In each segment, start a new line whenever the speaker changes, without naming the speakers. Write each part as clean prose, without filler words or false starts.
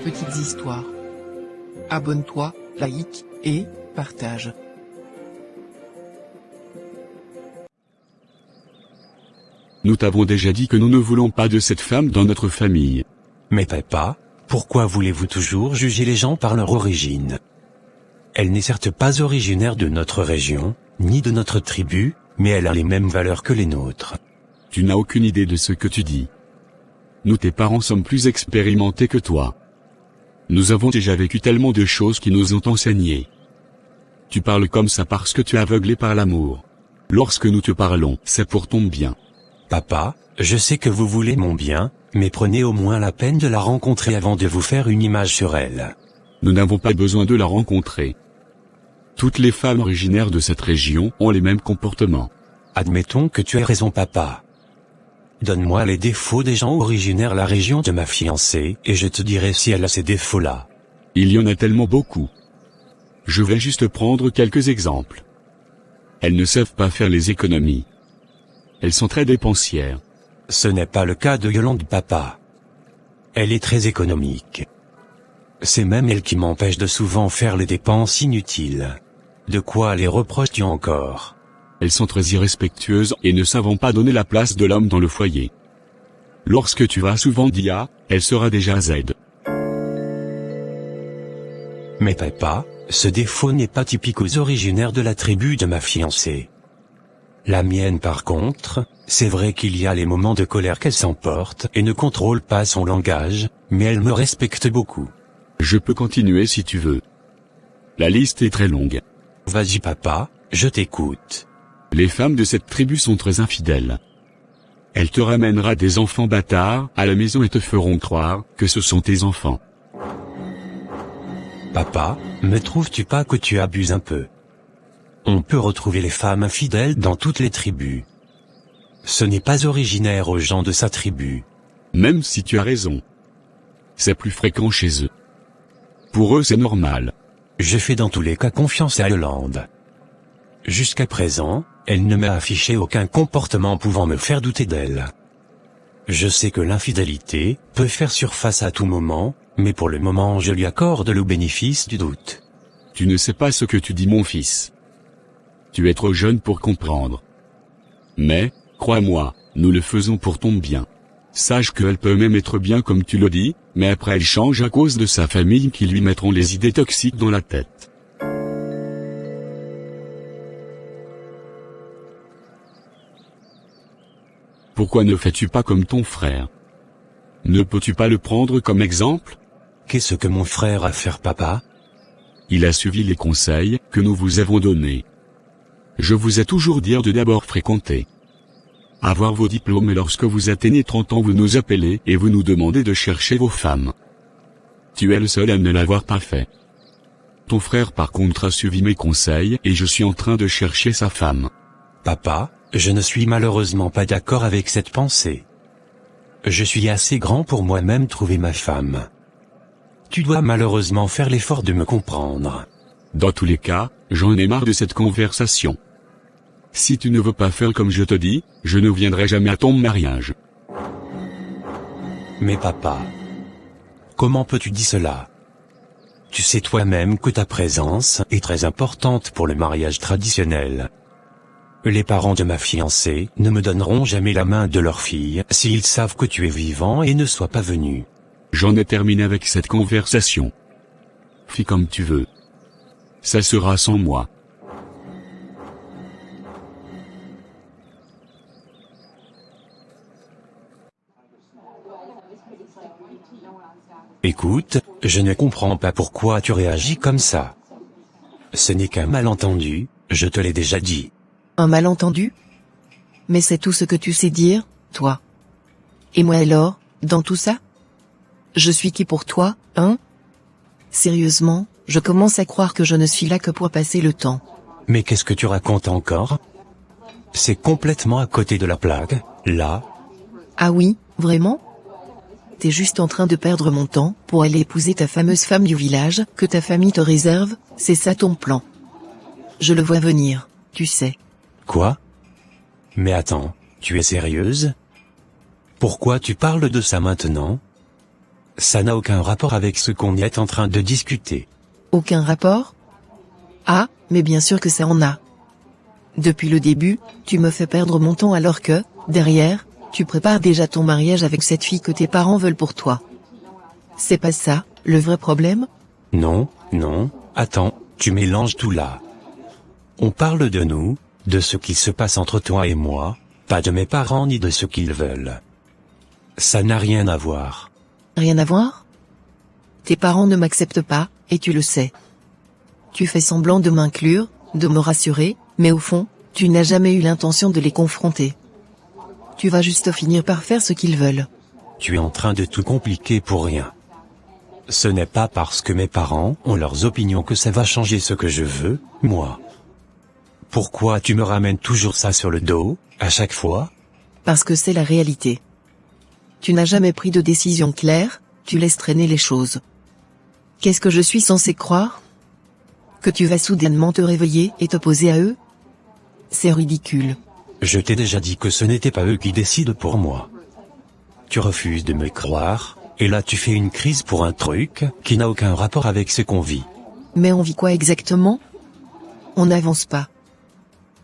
petites histoires. Abonne-toi, like, et partage.
Nous t'avons déjà dit que nous ne voulons pas de cette femme dans notre famille.
Mais papa, pourquoi voulez-vous toujours juger les gens par leur origine? Elle n'est certes pas originaire de notre région, ni de notre tribu, mais elle a les mêmes valeurs que les nôtres.
Tu n'as aucune idée de ce que tu dis. Nous tes parents sommes plus expérimentés que toi. Nous avons déjà vécu tellement de choses qui nous ont enseigné. Tu parles comme ça parce que tu es aveuglé par l'amour. Lorsque nous te parlons, c'est pour ton bien.
Papa, je sais que vous voulez mon bien, mais prenez au moins la peine de la rencontrer avant de vous faire une image sur elle.
Nous n'avons pas besoin de la rencontrer. Toutes les femmes originaires de cette région ont les mêmes comportements.
Admettons que tu aies raison papa. Donne-moi les défauts des gens originaires de la région de ma fiancée, et je te dirai si elle a ces défauts-là.
Il y en a tellement beaucoup. Je vais juste prendre quelques exemples. Elles ne savent pas faire les économies. Elles sont très dépensières.
Ce n'est pas le cas de Yolande papa. Elle est très économique. C'est même elle qui m'empêche de souvent faire les dépenses inutiles. De quoi les reproches-tu encore?
Elles sont très irrespectueuses et ne savent pas donner la place de l'homme dans le foyer. Lorsque tu vas souvent dire A, elle sera déjà Z.
Mais papa, ce défaut n'est pas typique aux originaires de la tribu de ma fiancée. La mienne par contre, c'est vrai qu'il y a les moments de colère qu'elle s'emporte et ne contrôle pas son langage, mais elle me respecte beaucoup.
Je peux continuer si tu veux. La liste est très longue.
Vas-y papa, je t'écoute.
Les femmes de cette tribu sont très infidèles. Elle te ramènera des enfants bâtards à la maison et te feront croire que ce sont tes enfants.
Papa, me trouves-tu pas que tu abuses un peu? On peut retrouver les femmes infidèles dans toutes les tribus. Ce n'est pas originaire aux gens de sa tribu.
Même si tu as raison. C'est plus fréquent chez eux. Pour eux c'est normal.
Je fais dans tous les cas confiance à Yolande. Jusqu'à présent, elle ne m'a affiché aucun comportement pouvant me faire douter d'elle. Je sais que l'infidélité peut faire surface à tout moment, mais pour le moment je lui accorde le bénéfice du doute.
Tu ne sais pas ce que tu dis mon fils. Tu es trop jeune pour comprendre. Mais, crois-moi, nous le faisons pour ton bien. Sache qu'elle peut même être bien comme tu le dis, mais après elle change à cause de sa famille qui lui mettront les idées toxiques dans la tête. Pourquoi ne fais-tu pas comme ton frère? Ne peux-tu pas le prendre comme exemple?
Qu'est-ce que mon frère a à faire papa?
Il a suivi les conseils que nous vous avons donnés. Je vous ai toujours dit de d'abord fréquenter. Avoir vos diplômes et lorsque vous atteignez 30 ans vous nous appelez et vous nous demandez de chercher vos femmes. Tu es le seul à ne l'avoir pas fait. Ton frère par contre a suivi mes conseils et je suis en train de chercher sa femme.
Papa, je ne suis malheureusement pas d'accord avec cette pensée. Je suis assez grand pour moi-même trouver ma femme. Tu dois malheureusement faire l'effort de me comprendre.
Dans tous les cas, j'en ai marre de cette conversation. Si tu ne veux pas faire comme je te dis, je ne viendrai jamais à ton mariage.
Mais papa, comment peux-tu dire cela? Tu sais toi-même que ta présence est très importante pour le mariage traditionnel. Les parents de ma fiancée ne me donneront jamais la main de leur fille s'ils savent que tu es vivant et ne sois pas venu.
J'en ai terminé avec cette conversation. Fais comme tu veux. Ça sera sans moi.
Écoute, je ne comprends pas pourquoi tu réagis comme ça. Ce n'est qu'un malentendu, je te l'ai déjà dit.
Un malentendu? Mais c'est tout ce que tu sais dire, toi. Et moi alors, dans tout ça? Je suis qui pour toi, hein? Sérieusement, je commence à croire que je ne suis là que pour passer le temps.
Mais qu'est-ce que tu racontes encore? C'est complètement à côté de la plaque, là.
Ah oui, vraiment? T'es juste en train de perdre mon temps pour aller épouser ta fameuse femme du village que ta famille te réserve, c'est ça ton plan. Je le vois venir, tu sais.
Quoi? Mais attends, tu es sérieuse? Pourquoi tu parles de ça maintenant? Ça n'a aucun rapport avec ce qu'on est en train de discuter.
Aucun rapport? Ah, mais bien sûr que ça en a. Depuis le début, tu me fais perdre mon temps alors que, derrière, tu prépares déjà ton mariage avec cette fille que tes parents veulent pour toi. C'est pas ça, le vrai problème?
Non, non, attends, tu mélanges tout là. On parle de nous, de ce qui se passe entre toi et moi, pas de mes parents ni de ce qu'ils veulent. Ça n'a rien à voir.
Rien à voir? Tes parents ne m'acceptent pas, et tu le sais. Tu fais semblant de m'inclure, de me rassurer, mais au fond, tu n'as jamais eu l'intention de les confronter. Tu vas juste finir par faire ce qu'ils veulent.
Tu es en train de tout compliquer pour rien. Ce n'est pas parce que mes parents ont leurs opinions que ça va changer ce que je veux, moi. Pourquoi tu me ramènes toujours ça sur le dos, à chaque fois?
Parce que c'est la réalité. Tu n'as jamais pris de décision claire, tu laisses traîner les choses. Qu'est-ce que je suis censé croire? Que tu vas soudainement te réveiller et t'opposer à eux? C'est ridicule.
Je t'ai déjà dit que ce n'était pas eux qui décident pour moi. Tu refuses de me croire, et là tu fais une crise pour un truc qui n'a aucun rapport avec ce qu'on vit.
Mais on vit quoi exactement? On n'avance pas.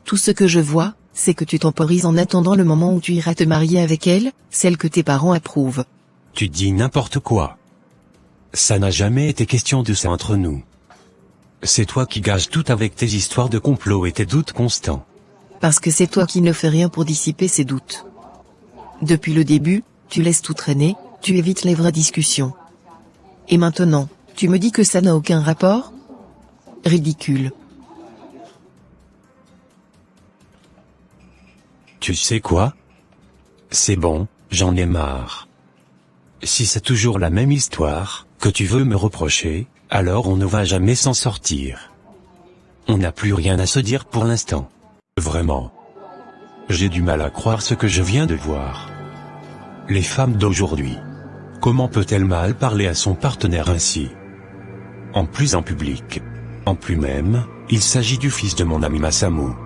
Tout ce que je vois, c'est que tu temporises en attendant le moment où tu iras te marier avec elle, celle que tes parents approuvent.
Tu dis n'importe quoi. Ça n'a jamais été question de ça entre nous. C'est toi qui gages tout avec tes histoires de complot et tes doutes constants.
Parce que c'est toi qui ne fais rien pour dissiper ces doutes. Depuis le début, tu laisses tout traîner, tu évites les vraies discussions. Et maintenant, tu me dis que ça n'a aucun rapport? Ridicule.
Tu sais quoi? C'est bon, j'en ai marre. Si c'est toujours la même histoire, que tu veux me reprocher, alors on ne va jamais s'en sortir. On n'a plus rien à se dire pour l'instant. Vraiment. J'ai du mal à croire ce que je viens de voir. Les femmes d'aujourd'hui. Comment peut-elle mal parler à son partenaire ainsi? En plus en public. En plus même, il s'agit du fils de mon ami Massamo.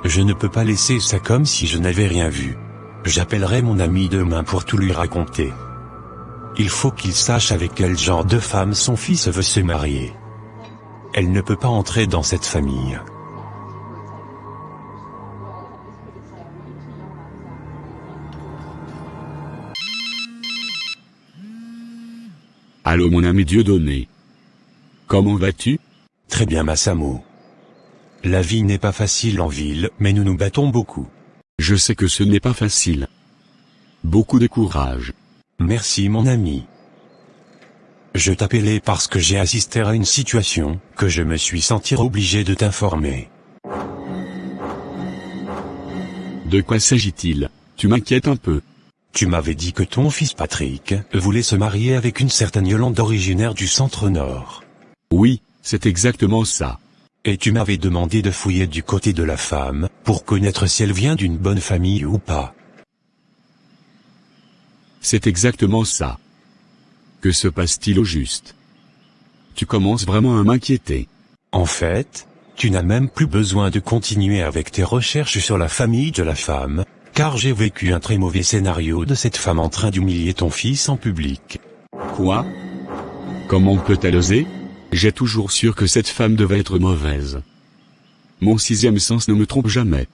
Je ne peux pas laisser ça comme si je n'avais rien vu. J'appellerai mon ami demain pour tout lui raconter. Il faut qu'il sache avec quel genre de femme son fils veut se marier. Elle ne peut pas entrer dans cette famille.
Allô mon ami Dieudonné. Comment vas-tu?
Très bien Massamo. La vie n'est pas facile en ville, mais nous nous battons beaucoup.
Je sais que ce n'est pas facile. Beaucoup de courage.
Merci mon ami. Je t'appelais parce que j'ai assisté à une situation, que je me suis senti obligé de t'informer.
De quoi s'agit-il? Tu m'inquiètes un peu.
Tu m'avais dit que ton fils Patrick voulait se marier avec une certaine Yolande originaire du Centre-Nord.
Oui, c'est exactement ça.
Et tu m'avais demandé de fouiller du côté de la femme, pour connaître si elle vient d'une bonne famille ou pas.
C'est exactement ça. Que se passe-t-il au juste? Tu commences vraiment à m'inquiéter.
En fait, tu n'as même plus besoin de continuer avec tes recherches sur la famille de la femme, car j'ai vécu un très mauvais scénario de cette femme en train d'humilier ton fils en public.
Quoi? Comment peut-elle oser? J'ai toujours su que cette femme devait être mauvaise. Mon sixième sens ne me trompe jamais.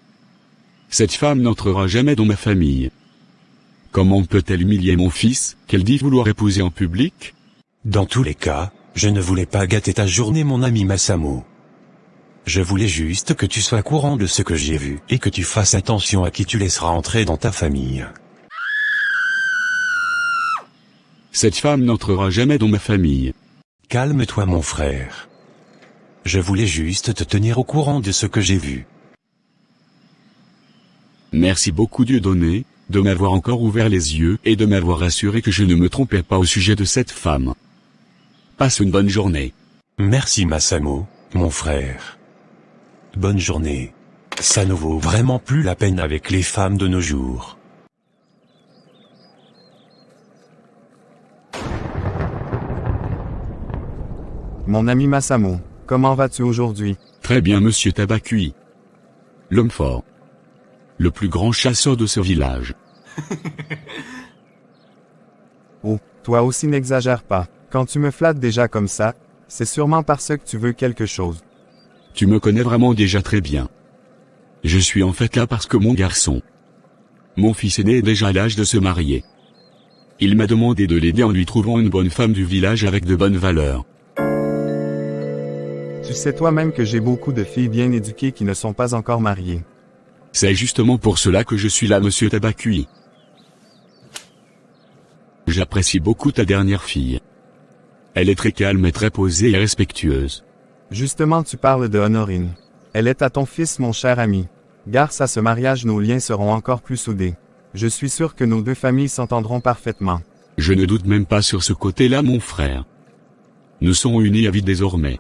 Cette femme n'entrera jamais dans ma famille. Comment peut-elle humilier mon fils, qu'elle dit vouloir épouser en public?
Dans tous les cas, je ne voulais pas gâter ta journée mon ami Massamo. Je voulais juste que tu sois courant de ce que j'ai vu, et que tu fasses attention à qui tu laisseras entrer dans ta famille.
Cette femme n'entrera jamais dans ma famille.
Calme-toi mon frère. Je voulais juste te tenir au courant de ce que j'ai vu.
Merci beaucoup Dieudonné, de m'avoir encore ouvert les yeux et de m'avoir assuré que je ne me trompais pas au sujet de cette femme. Passe une bonne journée.
Merci Massamo, mon frère. Bonne journée. Ça ne vaut vraiment plus la peine avec les femmes de nos jours.
Mon ami Massamo, comment vas-tu aujourd'hui?
Très bien monsieur Tabacui. L'homme fort. Le plus grand chasseur de ce village.
Oh, Toi aussi n'exagère pas. Quand tu me flattes déjà comme ça, c'est sûrement parce que tu veux quelque chose.
Tu me connais vraiment déjà très bien. Je suis en fait là parce que mon garçon, mon fils aîné est déjà à l'âge de se marier. Il m'a demandé de l'aider en lui trouvant une bonne femme du village avec de bonnes valeurs.
Tu sais toi-même que j'ai beaucoup de filles bien éduquées qui ne sont pas encore mariées.
C'est justement pour cela que je suis là, monsieur Tabacui. J'apprécie beaucoup ta dernière fille. Elle est très calme et très posée et respectueuse.
Justement, tu parles de Honorine. Elle est à ton fils, mon cher ami. Grâce à ce mariage, nos liens seront encore plus soudés. Je suis sûr que nos deux familles s'entendront parfaitement.
Je ne doute même pas sur ce côté-là, mon frère. Nous serons unis à vie désormais.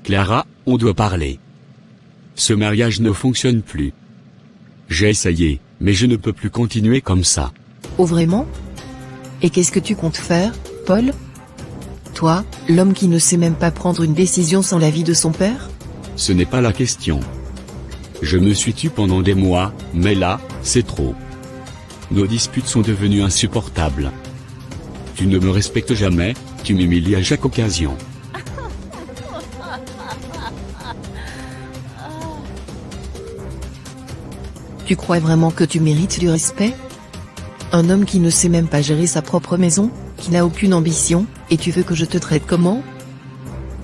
Clara, on doit parler. Ce mariage ne fonctionne plus. J'ai essayé, mais je ne peux plus continuer comme ça.
Oh vraiment? Et qu'est-ce que tu comptes faire, Paul? Toi, l'homme qui ne sait même pas prendre une décision sans l'avis de son père?
Ce n'est pas la question. Je me suis tue pendant des mois, mais là, c'est trop. Nos disputes sont devenues insupportables. Tu ne me respectes jamais, tu m'humilies à chaque occasion.
Tu crois vraiment que tu mérites du respect? Un homme qui ne sait même pas gérer sa propre maison, qui n'a aucune ambition, et tu veux que je te traite comment?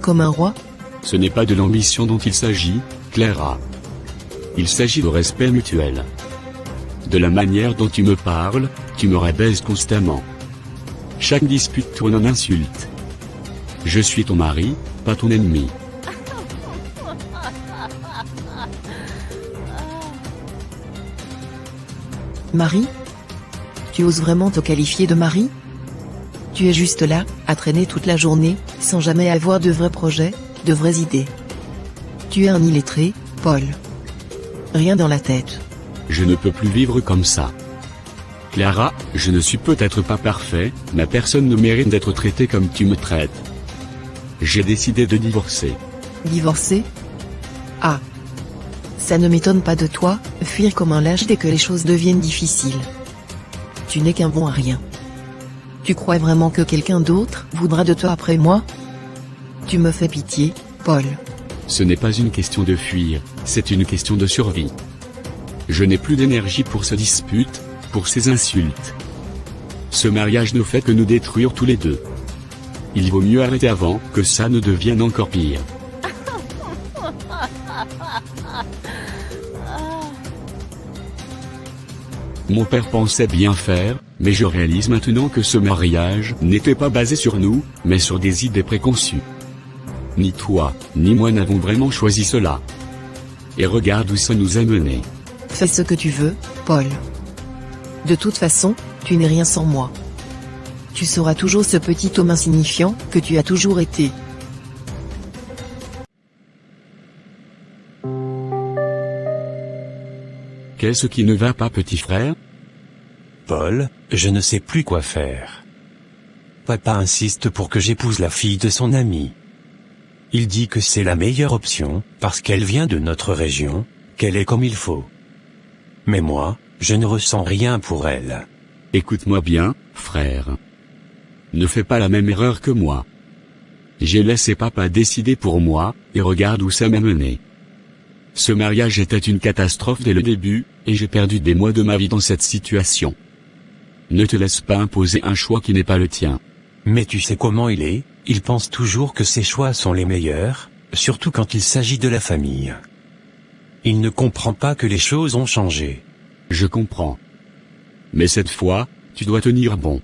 Comme un roi?
Ce n'est pas de l'ambition dont il s'agit, Clara. Il s'agit de respect mutuel. De la manière dont tu me parles, tu me rabaisses constamment. Chaque dispute tourne en insulte. Je suis ton mari, pas ton ennemi.
Mari? Tu oses vraiment te qualifier de mari? Tu es juste là, à traîner toute la journée, sans jamais avoir de vrais projets, de vraies idées. Tu es un illettré, Paul. Rien dans la tête.
Je ne peux plus vivre comme ça. Clara, je ne suis peut-être pas parfait, mais personne ne mérite d'être traité comme tu me traites. J'ai décidé de divorcer.
Divorcer? Ah. Ça ne m'étonne pas de toi, fuir comme un lâche dès que les choses deviennent difficiles. Tu n'es qu'un bon à rien. Tu crois vraiment que quelqu'un d'autre voudra de toi après moi? Tu me fais pitié, Paul.
Ce n'est pas une question de fuir, c'est une question de survie. Je n'ai plus d'énergie pour ces disputes, pour ces insultes. Ce mariage ne fait que nous détruire tous les deux. Il vaut mieux arrêter avant que ça ne devienne encore pire. Mon père pensait bien faire, mais je réalise maintenant que ce mariage n'était pas basé sur nous, mais sur des idées préconçues. Ni toi, ni moi n'avons vraiment choisi cela. Et regarde où ça nous a menés.
Fais ce que tu veux, Paul. De toute façon, tu n'es rien sans moi. Tu seras toujours ce petit homme insignifiant que tu as toujours été.
Qu'est-ce qui ne va pas, petit frère?
Paul, je ne sais plus quoi faire. Papa insiste pour que j'épouse la fille de son ami. Il dit que c'est la meilleure option, parce qu'elle vient de notre région, qu'elle est comme il faut. Mais moi, je ne ressens rien pour elle.
Écoute-moi bien, frère. Ne fais pas la même erreur que moi. J'ai laissé papa décider pour moi, et regarde où ça m'a mené. Ce mariage était une catastrophe dès le début, et j'ai perdu des mois de ma vie dans cette situation. Ne te laisse pas imposer un choix qui n'est pas le tien.
Mais tu sais comment il est, il pense toujours que ses choix sont les meilleurs, surtout quand il s'agit de la famille. Il ne comprend pas que les choses ont changé.
Je comprends. Mais cette fois, tu dois tenir bon.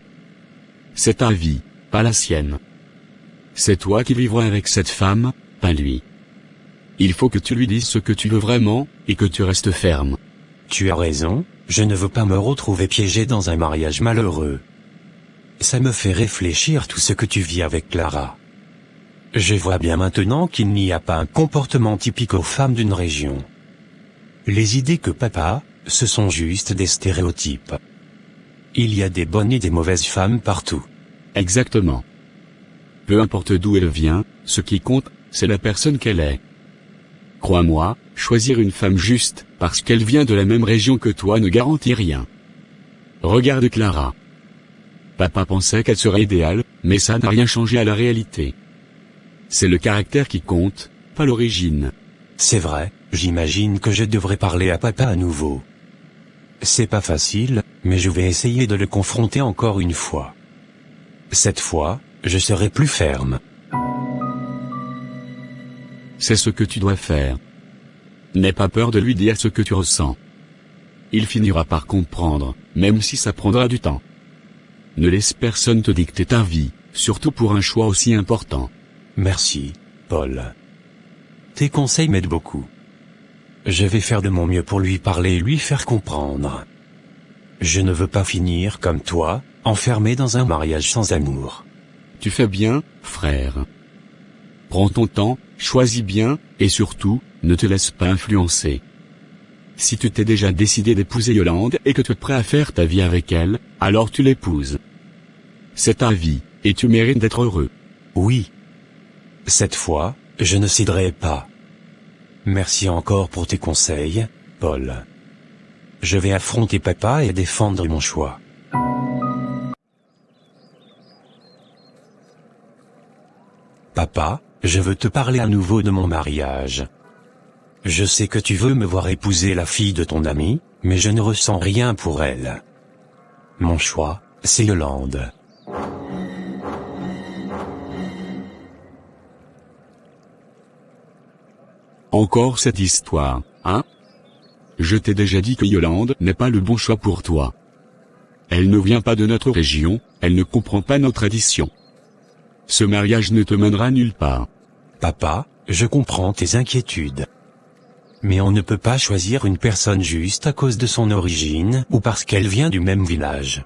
C'est ta vie, pas la sienne. C'est toi qui vivras avec cette femme, pas lui. Il faut que tu lui dises ce que tu veux vraiment, et que tu restes ferme.
Tu as raison, je ne veux pas me retrouver piégé dans un mariage malheureux. Ça me fait réfléchir tout ce que tu vis avec Clara. Je vois bien maintenant qu'il n'y a pas un comportement typique aux femmes d'une région. Les idées que papa, ce sont juste des stéréotypes. Il y a des bonnes et des mauvaises femmes partout.
Exactement. Peu importe d'où elle vient, ce qui compte, c'est la personne qu'elle est. Crois-moi, choisir une femme juste, parce qu'elle vient de la même région que toi ne garantit rien. Regarde Clara. Papa pensait qu'elle serait idéale, mais ça n'a rien changé à la réalité. C'est le caractère qui compte, pas l'origine.
C'est vrai, j'imagine que je devrais parler à papa à nouveau. C'est pas facile, mais je vais essayer de le confronter encore une fois. Cette fois, je serai plus ferme.
C'est ce que tu dois faire. N'aie pas peur de lui dire ce que tu ressens. Il finira par comprendre, même si ça prendra du temps. Ne laisse personne te dicter ta vie, surtout pour un choix aussi important.
Merci, Paul. Tes conseils m'aident beaucoup. Je vais faire de mon mieux pour lui parler et lui faire comprendre. Je ne veux pas finir comme toi, enfermé dans un mariage sans amour.
Tu fais bien, frère. Prends ton temps, choisis bien, et surtout, ne te laisse pas influencer. Si tu t'es déjà décidé d'épouser Yolande et que tu es prêt à faire ta vie avec elle, alors tu l'épouses. C'est ta vie, et tu mérites d'être heureux.
Oui. Cette fois, je ne céderai pas. Merci encore pour tes conseils, Paul. Je vais affronter papa et défendre mon choix. Papa, je veux te parler à nouveau de mon mariage. Je sais que tu veux me voir épouser la fille de ton ami, mais je ne ressens rien pour elle. Mon choix, c'est Yolande.
Encore cette histoire, hein? Je t'ai déjà dit que Yolande n'est pas le bon choix pour toi. Elle ne vient pas de notre région, elle ne comprend pas nos traditions. Ce mariage ne te mènera nulle part.
Papa, je comprends tes inquiétudes. Mais on ne peut pas choisir une personne juste à cause de son origine ou parce qu'elle vient du même village.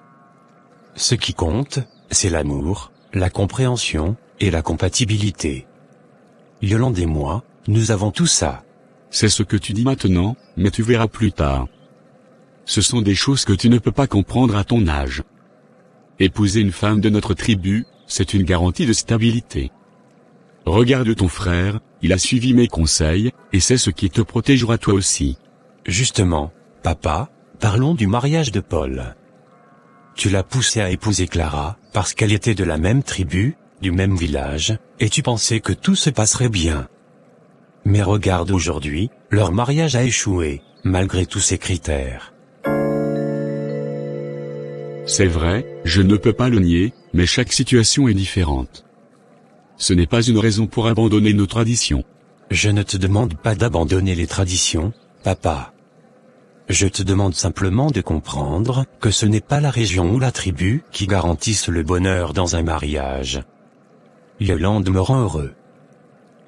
Ce qui compte, c'est l'amour, la compréhension et la compatibilité. Yolande et moi, nous avons tout ça.
C'est ce que tu dis maintenant, mais tu verras plus tard. Ce sont des choses que tu ne peux pas comprendre à ton âge. Épouser une femme de notre tribu, c'est une garantie de stabilité. Regarde ton frère, il a suivi mes conseils, et c'est ce qui te protégera toi aussi.
Justement, papa, parlons du mariage de Paul. Tu l'as poussé à épouser Clara, parce qu'elle était de la même tribu, du même village, et tu pensais que tout se passerait bien. Mais regarde aujourd'hui, leur mariage a échoué, malgré tous ces critères.
C'est vrai, je ne peux pas le nier, mais chaque situation est différente. Ce n'est pas une raison pour abandonner nos traditions.
Je ne te demande pas d'abandonner les traditions, papa. Je te demande simplement de comprendre que ce n'est pas la région ou la tribu qui garantissent le bonheur dans un mariage. Yolande me rend heureux.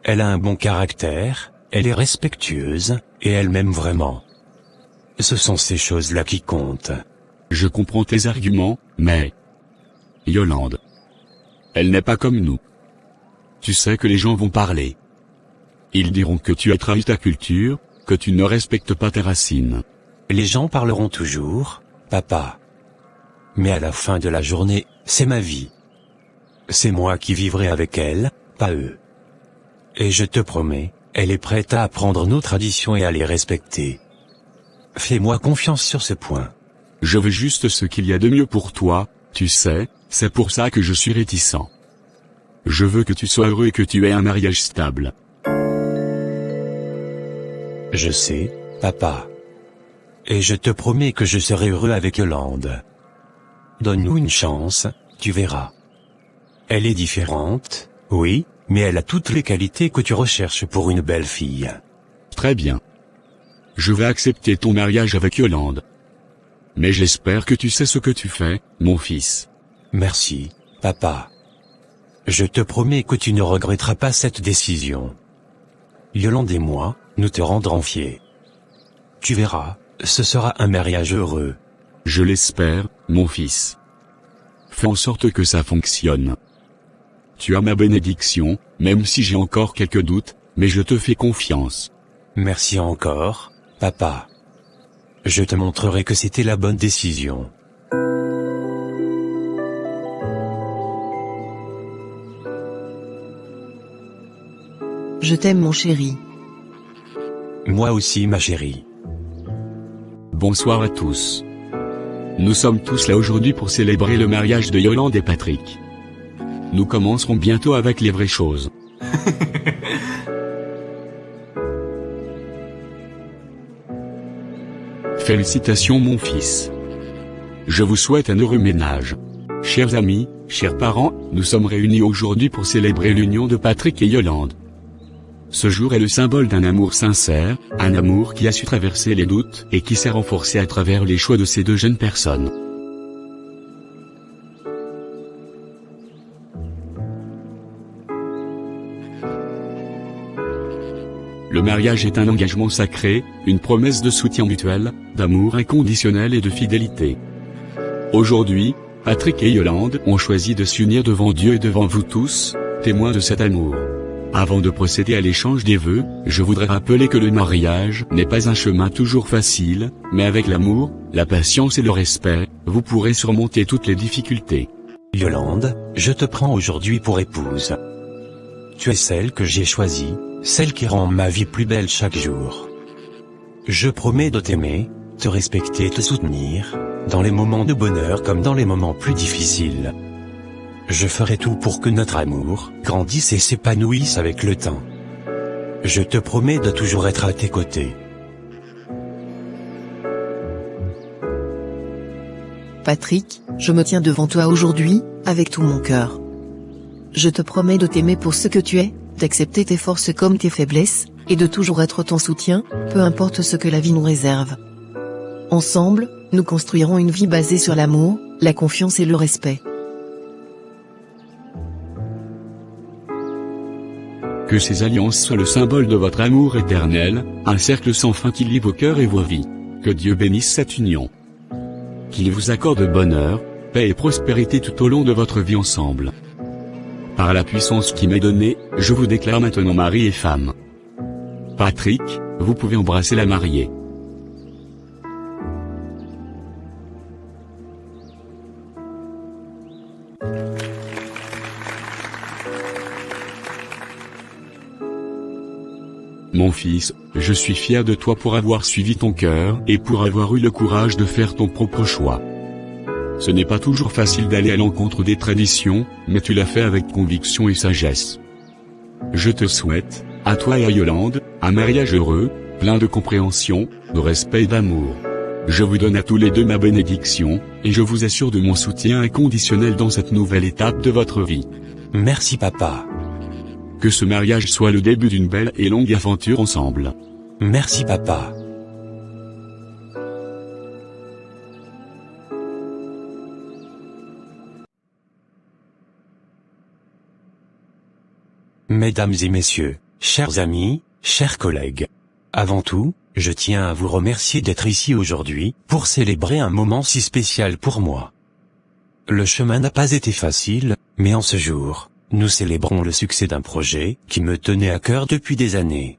Elle a un bon caractère, elle est respectueuse, et elle m'aime vraiment. Ce sont ces choses-là qui comptent.
Je comprends tes arguments, mais... Yolande. Elle n'est pas comme nous. Tu sais que les gens vont parler. Ils diront que tu as trahi ta culture, que tu ne respectes pas tes racines.
Les gens parleront toujours, papa. Mais à la fin de la journée, c'est ma vie. C'est moi qui vivrai avec elle, pas eux. Et je te promets, elle est prête à apprendre nos traditions et à les respecter. Fais-moi confiance sur ce point.
Je veux juste ce qu'il y a de mieux pour toi, tu sais, c'est pour ça que je suis réticent. Je veux que tu sois heureux et que tu aies un mariage stable.
Je sais, papa. Et je te promets que je serai heureux avec Yolande. Donne-nous une chance, tu verras. Elle est différente, oui, mais elle a toutes les qualités que tu recherches pour une belle fille.
Très bien. Je vais accepter ton mariage avec Yolande. Mais j'espère que tu sais ce que tu fais, mon fils.
Merci, papa. Je te promets que tu ne regretteras pas cette décision. Yolande et moi, nous te rendrons fiers. Tu verras, ce sera un mariage heureux.
Je l'espère, mon fils. Fais en sorte que ça fonctionne. Tu as ma bénédiction, même si j'ai encore quelques doutes, mais je te fais confiance.
Merci encore, papa. Je te montrerai que c'était la bonne décision.
Je t'aime mon chéri.
Moi aussi ma chérie.
Bonsoir à tous. Nous sommes tous là aujourd'hui pour célébrer le mariage de Yolande et Patrick. Nous commencerons bientôt avec les vraies choses. Félicitations mon fils. Je vous souhaite un heureux ménage. Chers amis, chers parents, nous sommes réunis aujourd'hui pour célébrer l'union de Patrick et Yolande. Ce jour est le symbole d'un amour sincère, un amour qui a su traverser les doutes et qui s'est renforcé à travers les choix de ces deux jeunes personnes. Le mariage est un engagement sacré, une promesse de soutien mutuel, d'amour inconditionnel et de fidélité. Aujourd'hui, Patrick et Yolande ont choisi de s'unir devant Dieu et devant vous tous, témoins de cet amour. Avant de procéder à l'échange des vœux, je voudrais rappeler que le mariage n'est pas un chemin toujours facile, mais avec l'amour, la patience et le respect, vous pourrez surmonter toutes les difficultés.
Yolande, je te prends aujourd'hui pour épouse. Tu es celle que j'ai choisie, celle qui rend ma vie plus belle chaque jour. Je promets de t'aimer, te respecter et te soutenir, dans les moments de bonheur comme dans les moments plus difficiles. Je ferai tout pour que notre amour grandisse et s'épanouisse avec le temps. Je te promets de toujours être à tes côtés.
Patrick, je me tiens devant toi aujourd'hui, avec tout mon cœur. Je te promets de t'aimer pour ce que tu es, d'accepter tes forces comme tes faiblesses, et de toujours être ton soutien, peu importe ce que la vie nous réserve. Ensemble, nous construirons une vie basée sur l'amour, la confiance et le respect.
Que ces alliances soient le symbole de votre amour éternel, un cercle sans fin qui lie vos cœurs et vos vies. Que Dieu bénisse cette union. Qu'il vous accorde bonheur, paix et prospérité tout au long de votre vie ensemble. Par la puissance qui m'est donnée, je vous déclare maintenant mari et femme. Patrick, vous pouvez embrasser la mariée. Mon fils, je suis fier de toi pour avoir suivi ton cœur et pour avoir eu le courage de faire ton propre choix. Ce n'est pas toujours facile d'aller à l'encontre des traditions, mais tu l'as fait avec conviction et sagesse. Je te souhaite, à toi et à Yolande, un mariage heureux, plein de compréhension, de respect et d'amour. Je vous donne à tous les deux ma bénédiction, et je vous assure de mon soutien inconditionnel dans cette nouvelle étape de votre vie.
Merci papa.
Que ce mariage soit le début d'une belle et longue aventure ensemble.
Merci papa. Mesdames et messieurs, chers amis, chers collègues. Avant tout, je tiens à vous remercier d'être ici aujourd'hui, pour célébrer un moment si spécial pour moi. Le chemin n'a pas été facile, mais en ce jour, nous célébrons le succès d'un projet qui me tenait à cœur depuis des années.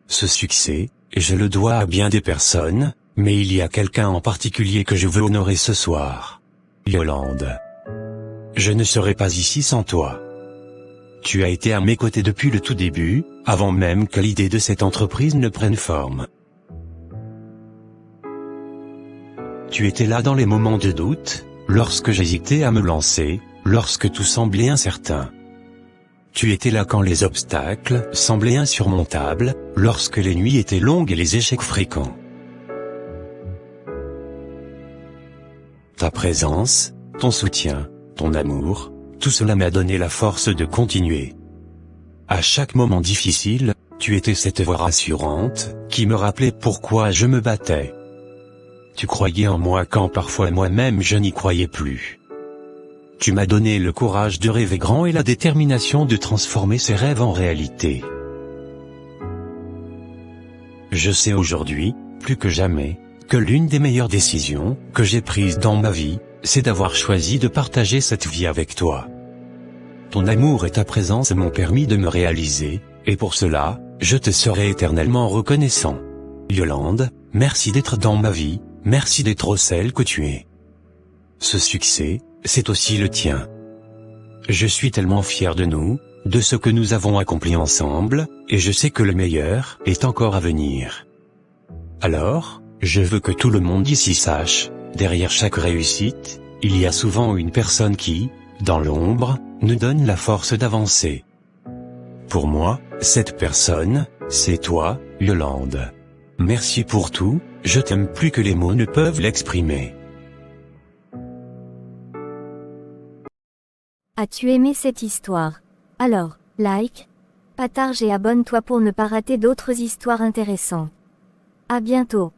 Ce succès, je le dois à bien des personnes, mais il y a quelqu'un en particulier que je veux honorer ce soir. Yolande. Je ne serais pas ici sans toi. Tu as été à mes côtés depuis le tout début, avant même que l'idée de cette entreprise ne prenne forme. Tu étais là dans les moments de doute, lorsque j'hésitais à me lancer, lorsque tout semblait incertain. Tu étais là quand les obstacles semblaient insurmontables, lorsque les nuits étaient longues et les échecs fréquents. Ta présence, ton soutien, ton amour, tout cela m'a donné la force de continuer. À chaque moment difficile, tu étais cette voix rassurante, qui me rappelait pourquoi je me battais. Tu croyais en moi quand parfois moi-même je n'y croyais plus. Tu m'as donné le courage de rêver grand et la détermination de transformer ces rêves en réalité. Je sais aujourd'hui, plus que jamais, que l'une des meilleures décisions que j'ai prises dans ma vie, c'est d'avoir choisi de partager cette vie avec toi. Ton amour et ta présence m'ont permis de me réaliser, et pour cela, je te serai éternellement reconnaissant. Yolande, merci d'être dans ma vie, merci d'être celle que tu es. Ce succès, c'est aussi le tien. Je suis tellement fier de nous, de ce que nous avons accompli ensemble, et je sais que le meilleur est encore à venir. Alors, je veux que tout le monde ici sache, derrière chaque réussite, il y a souvent une personne qui, dans l'ombre, nous donne la force d'avancer. Pour moi, cette personne, c'est toi, Yolande. Merci pour tout, je t'aime plus que les mots ne peuvent l'exprimer.
As-tu aimé cette histoire? Alors, like, partage et abonne-toi pour ne pas rater d'autres histoires intéressantes. À bientôt.